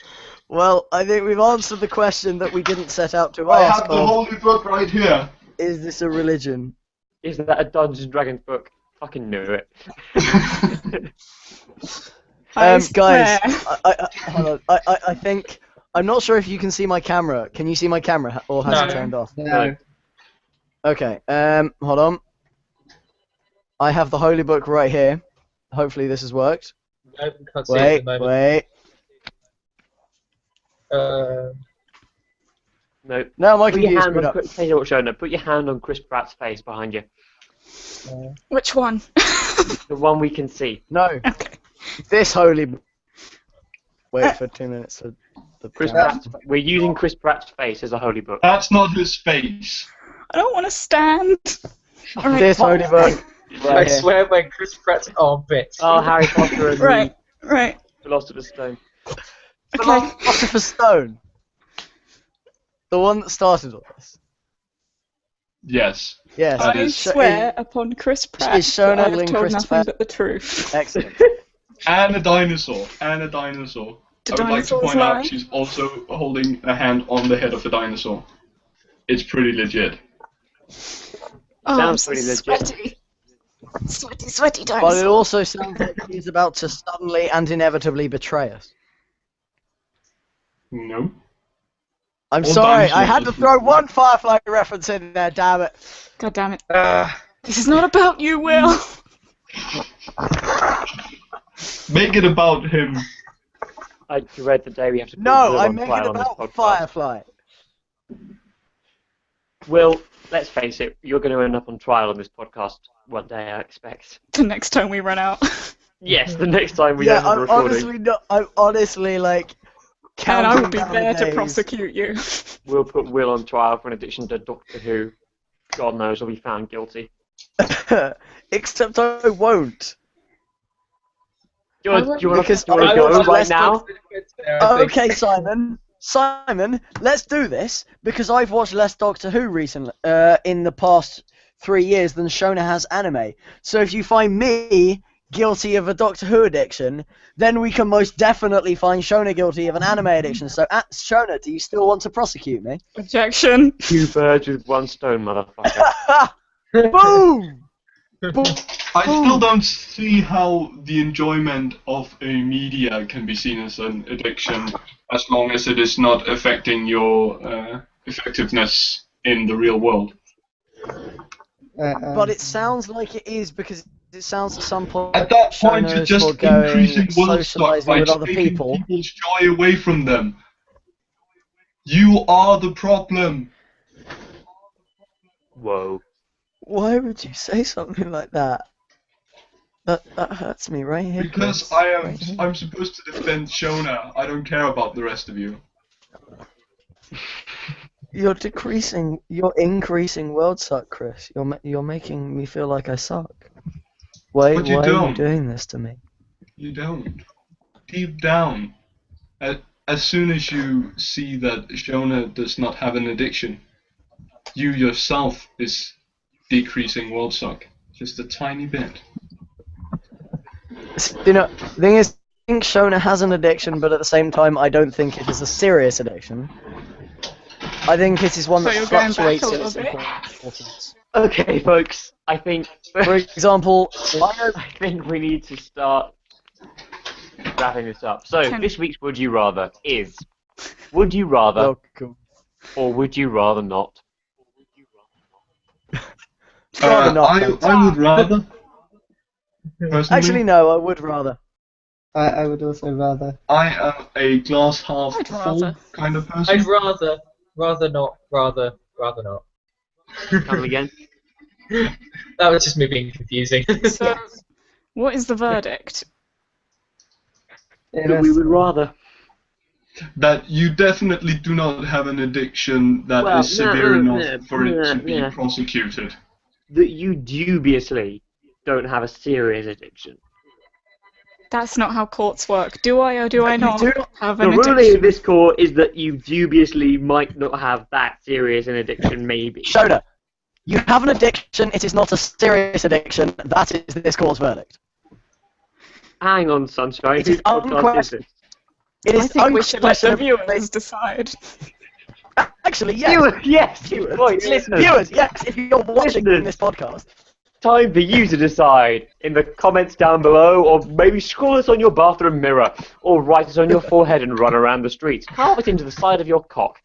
S5: Well, I think we've answered the question that we didn't set out to
S4: I
S5: ask
S4: have the
S5: of,
S4: holy book right here.
S5: is this a religion?
S2: Is that a Dungeons and Dragons book? Fucking knew it.
S3: I
S5: Guys,
S3: swear.
S5: hold on. I think... I'm not sure if you can see my camera. Can you see my camera, or has it
S3: No.
S5: turned off?
S6: No.
S5: Okay, hold on. I have the holy book right here. Hopefully this has worked.
S1: I can't see it at
S5: Wait,
S1: the moment.
S5: wait.
S2: No.
S5: No, my
S2: Put your
S5: computer's
S2: hand
S5: screwed
S2: on
S5: up.
S2: Chris, tell you what, Shona, put your hand on Chris Pratt's face behind you.
S3: Which one?
S2: The one we can see.
S5: No,
S3: Okay.
S5: this holy. Wait for 2 minutes.
S2: Chris Pratt's, we're using Chris Pratt's face as a holy book.
S4: That's not his face.
S3: I don't want to stand. All right.
S5: This holy book.
S1: I
S5: Right here.
S1: swear by Chris Pratt's armpit.
S2: Oh, Harry Potter and
S3: Right. Right.
S2: the Philosopher's Stone.
S3: Okay.
S5: Philosopher's Stone. The one that started all this.
S4: Yes.
S5: Yes.
S4: That
S3: I
S4: is-
S3: swear upon Chris Pratt
S5: Is Shona
S3: that I have
S5: Lynn
S3: told
S5: Chris
S3: nothing
S5: Pratt?
S3: but the truth.
S5: Excellent.
S4: And a dinosaur. And a dinosaur.
S3: Do
S4: I would like to
S3: dinosaurs
S4: point
S3: lie?
S4: out she's also holding a hand on the head of a dinosaur. It's pretty legit.
S3: Oh,
S2: Sounds
S3: I'm so
S2: pretty legit.
S3: sweaty. Sweaty
S5: But it
S3: dinosaur.
S5: also sounds like he's about to suddenly and inevitably betray us.
S4: No.
S5: I'm
S4: All
S5: sorry, I
S4: dinosaurs
S5: had to
S4: are
S5: throw
S4: true.
S5: one Firefly reference in there, damn it.
S3: God damn it.
S1: Ah,
S3: This is not about you, Will.
S4: Make it about him.
S2: I dread the day we have to put
S5: No,
S2: Will
S5: I
S2: on
S5: make
S2: trial
S5: it
S2: on this
S5: about
S2: podcast.
S5: Firefly.
S2: Will, let's face it, you're going to end up on trial on this podcast one day, I expect.
S3: The next time we run out.
S2: Yes, the next time we
S5: Yeah,
S2: don't have a
S5: I'm
S2: recording.
S5: honestly not. I'm honestly like.
S3: And I will
S5: counting
S3: be
S5: down
S3: there
S5: the
S3: to
S5: days.
S3: prosecute you.
S2: We'll put Will on trial for an addiction to Doctor Who. God knows he'll be found guilty.
S5: Except I won't.
S2: Do you want
S5: Because
S2: to
S5: I
S2: go
S5: watched
S2: right
S5: less
S2: now?
S5: Okay, Simon, let's do this because I've watched less Doctor Who recently, in the past 3 years than Shona has anime. So if you find me guilty of a Doctor Who addiction, then we can most definitely find Shona guilty of an anime addiction. So, Shona, do you still want to prosecute me?
S3: Objection.
S2: Two birds with one stone, motherfucker.
S5: Boom!
S4: I still don't see how the enjoyment of a media can be seen as an addiction, as long as it is not affecting your effectiveness in the real world.
S5: But it sounds like it is because it sounds at some point
S4: At that point,
S5: Shona
S4: you're
S5: is
S4: just
S5: foregoing
S4: increasing world stock
S5: socialising
S4: by
S5: with other
S4: taking
S5: people.
S4: people's joy away from them. You are the problem.
S2: Whoa.
S5: Why would you say something like that? That hurts me right here.
S4: Because
S5: Chris.
S4: I'm supposed to defend Shona. I don't care about the rest of you.
S5: You're increasing world suck, Chris. You're making me feel like I suck. Why
S4: But you
S5: are you
S4: don't.
S5: doing this to me?
S4: You don't. Deep down, as soon as you see that Shona does not have an addiction, you yourself is decreasing world suck. Just a tiny bit.
S5: You know, the thing is, I think Shona has an addiction, but at the same time, I don't think it is a serious addiction. I think it is one
S3: So
S5: that
S3: you're going back
S5: fluctuates
S3: a
S5: in
S3: little
S5: its
S3: bit?
S5: importance.
S2: Okay, folks, I think
S5: For example,
S2: I think we need to start wrapping this up. So, this week's Would You Rather is, would you rather
S5: oh, cool.
S2: or would you rather not?
S5: Rather not, thanks.
S4: I would rather. Personally,
S5: Actually, no, I would rather.
S6: I would also rather.
S4: I am a glass half
S3: I'd
S4: full
S3: rather.
S4: kind of person.
S1: I'd rather not, rather not.
S2: Come again?
S1: That was just me being confusing.
S3: So, what is the verdict?
S2: That we would rather.
S4: That you definitely do not have an addiction that
S2: Well,
S4: is severe
S2: no,
S4: enough for it to be
S2: yeah.
S4: prosecuted.
S2: That you dubiously don't have a serious addiction.
S3: That's not how courts work. Do I or do I not
S2: do not-
S3: have
S2: The
S3: an
S2: ruling
S3: addiction?
S2: of this court is that you dubiously might not have that serious an addiction, maybe.
S5: Shona, you have an addiction, it is not a serious addiction, that is this court's verdict.
S2: Hang on, Sunshine.
S5: It is
S2: Whose podcast is this?
S5: It
S3: I
S5: is
S3: think we should let the
S5: unquestionably-
S3: viewers decide.
S5: Actually, yes.
S2: Viewers, yes, good point. Listeners,
S5: Viewers, yes, if you're watching
S2: Listeners.
S5: this podcast.
S2: time for you to decide in the comments down below, or maybe scroll us on your bathroom mirror, or write it on your forehead and run around the streets. Carve it into the side of your cock.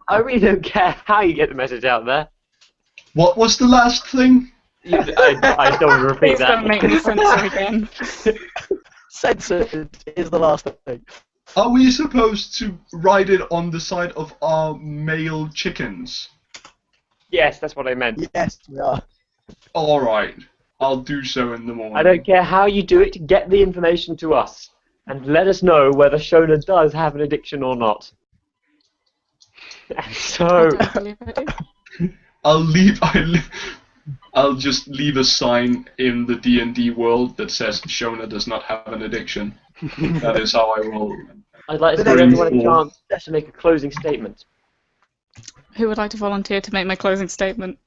S2: I really don't care how you get the message out there.
S4: What was the last thing?
S2: I don't want to repeat
S3: Please
S2: that.
S3: don't make me censor again.
S5: Censored is the last thing.
S4: Are we supposed to write it on the side of our male chickens?
S2: Yes, that's what I meant.
S5: Yes, we are.
S4: Alright, I'll do so in the morning.
S2: I don't care how you do it, get the information to us. And let us know whether Shona does have an addiction or not. And
S3: I
S2: so,
S3: don't believe I do.
S4: I'll just leave a sign in the D&D world that says Shona does not have an addiction. That is how I will.
S2: I'd like to
S5: But
S2: give
S5: then-
S2: everyone a chance to make a closing statement.
S3: Who would like to volunteer to make my closing statement?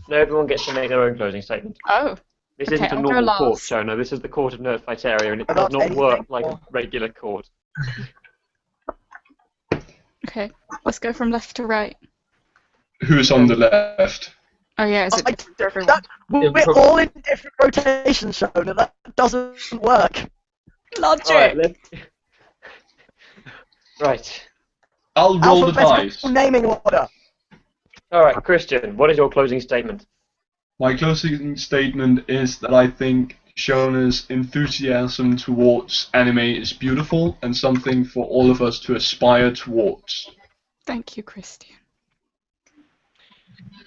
S2: No, everyone gets to make their own closing statement.
S3: Oh,
S2: This
S3: Okay,
S2: isn't a
S3: I'll go
S2: normal court,
S3: last.
S2: Shona. This is the court of Nerdfighteria, and it
S5: About
S2: does not work
S5: anything
S2: like a
S5: more.
S2: regular court.
S3: okay. Let's go from left to right.
S4: Who's on the left?
S3: Oh yeah, is it
S5: I-
S3: different for everyone?
S5: that- we're all in different rotations, Shona. That doesn't work.
S3: Logic!
S2: Alright, let's... Right.
S4: I'll roll the
S5: Alphabetical
S4: dice.
S5: naming order.
S2: Alright, Kristian, what is your closing statement?
S4: My closing statement is that I think Shona's enthusiasm towards anime is beautiful and something for all of us to aspire towards.
S3: Thank you, Kristian.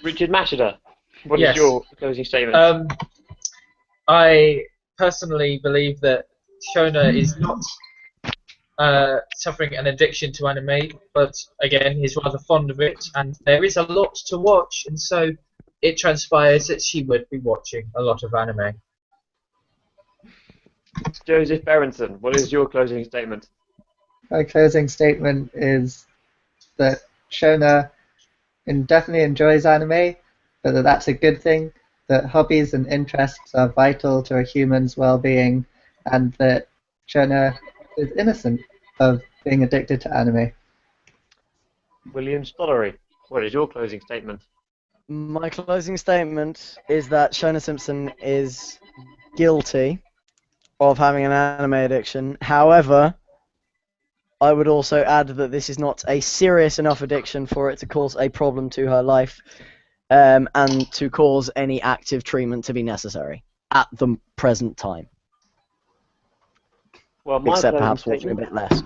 S2: Richard Masheder, what is
S1: Yes.
S2: your closing statement?
S1: I personally believe that Shona is not suffering an addiction to anime, but again, he's rather fond of it, and there is a lot to watch, and so it transpires that she would be watching a lot of anime.
S2: Joseph Berenson, what is your closing statement?
S6: My closing statement is that Shona definitely enjoys anime, but that's a good thing, that hobbies and interests are vital to a human's well-being, and that Shona is innocent of being addicted to anime.
S2: William Stollery, what is your closing statement?
S5: My closing statement is that Shona Simpson is guilty of having an anime addiction. However, I would also add that this is not a serious enough addiction for it to cause a problem to her life, and to cause any active treatment to be necessary at the present time.
S2: Well, my
S5: Except
S2: closing
S5: perhaps watching a
S2: statement,
S5: bit less.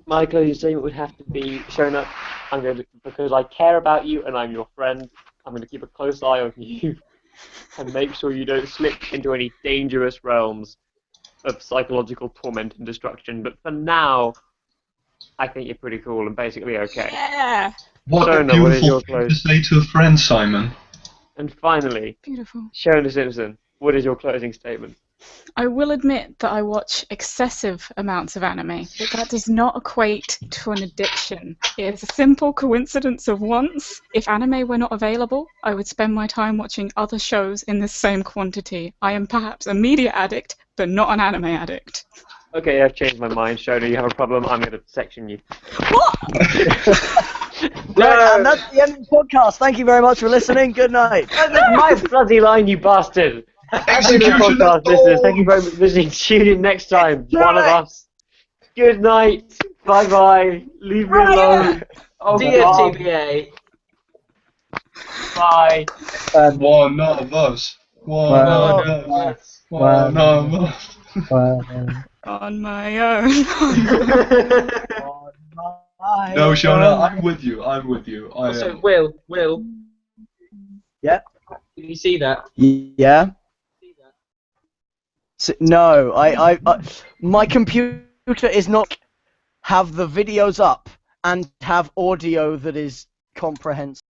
S2: my closing statement would have to be, Shona, I'm going to, because I care about you and I'm your friend, I'm going to keep a close eye on you and make sure you don't slip into any dangerous realms of psychological torment and destruction. But for now, I think you're pretty cool and basically okay.
S3: Yeah!
S4: What a
S2: Shona, what is
S4: beautiful
S2: your
S4: thing to
S2: close?
S4: say to a friend, Simon.
S2: And finally,
S3: Beautiful.
S2: Shona Simpson, what is your closing statement?
S3: I will admit that I watch excessive amounts of anime, but that does not equate to an addiction. It is a simple coincidence of once. If anime were not available, I would spend my time watching other shows in the same quantity. I am perhaps a media addict, but not an anime addict.
S2: Okay, I've changed my mind. Shona, you have a problem. I'm going to section you.
S3: What?
S5: Right, and that's the end of the podcast. Thank you very much for listening. Good night.
S2: My bloody line, you bastard! Actually,
S4: Execution
S2: podcast
S4: of
S2: listeners,
S4: all.
S2: thank you very much for listening. Tune in next time.
S5: Right.
S2: One of us. Good night. Bye bye. Leave me alone. Oh, God.
S1: DFTBA.
S2: Bye.
S4: One of us. One
S6: Wow.
S4: of us.
S6: Wow.
S4: One of us.
S3: On my own.
S4: No, Shona, I'm with you. I'm with you. I
S1: Also,
S4: am.
S1: Will.
S5: Yeah?
S1: Did you see that?
S5: Yeah? No, I my computer is not have the videos up and have audio that is comprehensible.